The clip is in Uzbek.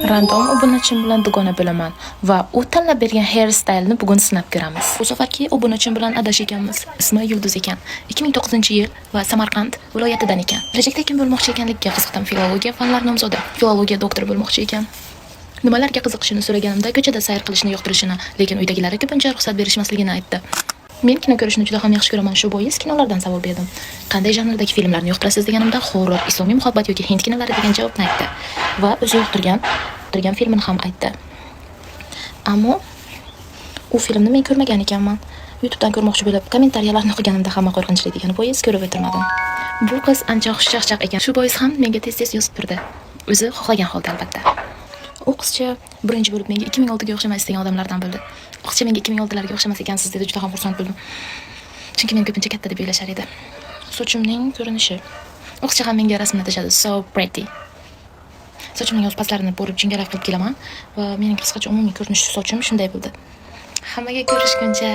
Random obunachim bilan dugona bilaman va u tanlab bergan hairstyleni bugun sinab ko'ramiz. Bu safargi obunachim bilan adashaganmiz. Ismi Yulduz ekan. 2009-yil va Samarqand viloyatidan ekan. Kelajakda kim bo'lmoqchi ekanligiga qiziqdim. Filologiya fanlari nomzodi. Filologiya doktori bo'lmoqchi ekan. Nimalarga qiziqishini so'raganimda ko'chada sayr qilishni yoqtirishini, lekin uydagilari ko'pincha ruxsat berishmasligini aytdi. Men kino ko'rishni juda ham yaxshi ko'raman, shu bois kinolardan savol berdim. Qanday janrdagi filmlarni yoqtirasiz deganimda horror, islomiy muhabbat yoki hind kinolari degan javobni aytdi va o'zi yoqtirgan filmini ham aytdi. Ammo u filmni men ko'rmagan ekanman. YouTube'dan ko'rmoqchi bo'lib, kommentariyalarni o'qiganimda hamma qo'rqinchli degan bois ko'rib o'tirmadim. Bu qiz ancha xushchaqchaq ekan. Shu bois ham menga tez-tez yozib turdi. O'zi xohlagan holda albatta. U qizcha birinchi bo'lib menga 2006ga o'xshamaysiz degan odamlardan bo'ldi. Qizcha menga 2006larga o'xshamas ekansiz dedi, juda ham xursand bo'ldim. Chunki men ko'pincha katta deb o'ylashar edi. Sochimning ko'rinishi. U qizcha ham menga rasmini tashadi. So pretty. Sochimning o'z pastlarini borib jingalak qilib kelaman va mening qisqacha umumiy ko'rinishi sochim shunday bo'ldi. Hammaga ko'rishguncha